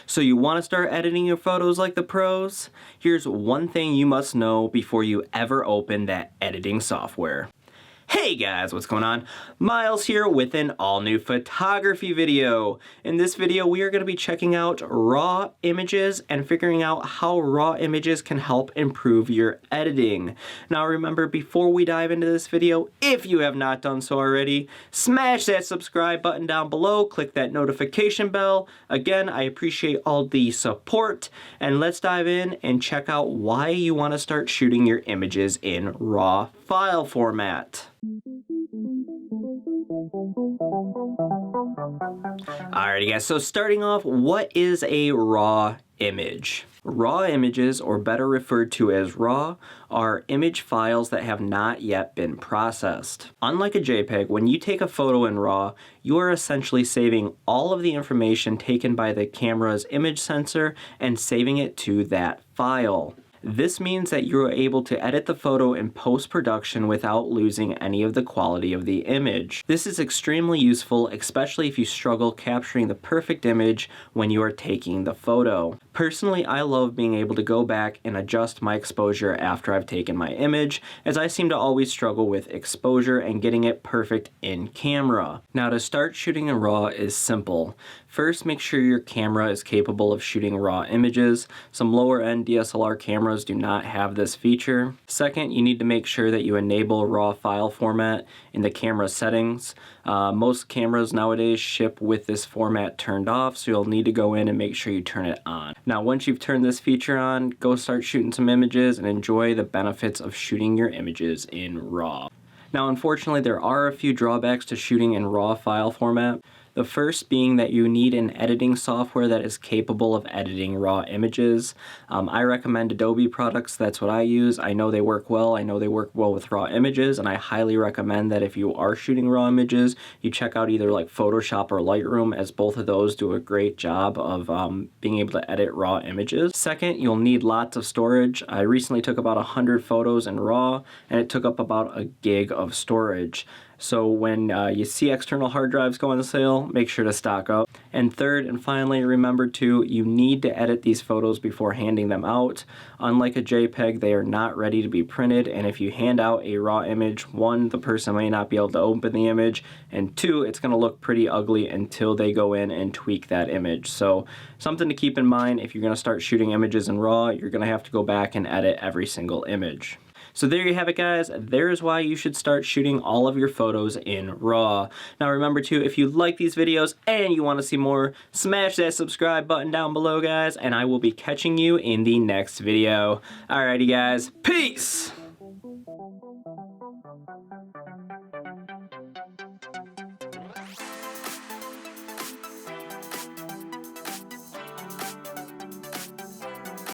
So you want to start editing your photos like the pros? Here's one thing you must know before you ever open that editing software. Hey guys, what's going on? Myles here with an all-new photography video. In this video, we are going to be checking out raw images and figuring out how raw images can help improve your editing. Now remember, before we dive into this video, if you have not done so already, smash that subscribe button down below, click that notification bell. Again, I appreciate all the support, and let's dive in and check out why you want to start shooting your images in raw file format. Alrighty guys, so starting off, what is a raw image? Raw images, or better referred to as RAW, are image files that have not yet been processed. Unlike a JPEG, when you take a photo in RAW, you are essentially saving all of the information taken by the camera's image sensor and saving it to that file. This means that you are able to edit the photo in post-production without losing any of the quality of the image. This is extremely useful, especially if you struggle capturing the perfect image when you are taking the photo. Personally, I love being able to go back and adjust my exposure after I've taken my image, as I seem to always struggle with exposure and getting it perfect in camera. Now, to start shooting in RAW is simple. First, make sure your camera is capable of shooting raw images. Some lower-end DSLR cameras do not have this feature. Second, you need to make sure that you enable raw file format in the camera settings. Most cameras nowadays ship with this format turned off, so you'll need to go in and make sure you turn it on. Now, once you've turned this feature on, go start shooting some images and enjoy the benefits of shooting your images in RAW. Now, unfortunately, there are a few drawbacks to shooting in raw file format. The first being that you need an editing software that is capable of editing raw images. I recommend Adobe products. That's what I use. I know they work well. I know they work well with raw images, and I highly recommend that if you are shooting raw images, you check out either like Photoshop or Lightroom, as both of those do a great job of being able to edit raw images. Second, you'll need lots of storage. I recently took about 100 photos in RAW, and it took up about a gig of storage. So when you see external hard drives go on sale, make sure to stock up. And third and finally, remember you need to edit these photos before handing them out. Unlike a JPEG, they are not ready to be printed, and if you hand out a raw image, one, the person may not be able to open the image, and two, it's going to look pretty ugly until they go in and tweak that image. So something to keep in mind, if you're going to start shooting images in RAW, you're going to have to go back and edit every single image. So there you have it, guys. There is why you should start shooting all of your photos in RAW. Now remember too, if you like these videos and you want to see more, smash that subscribe button down below, guys, and I will be catching you in the next video. Alrighty guys, peace!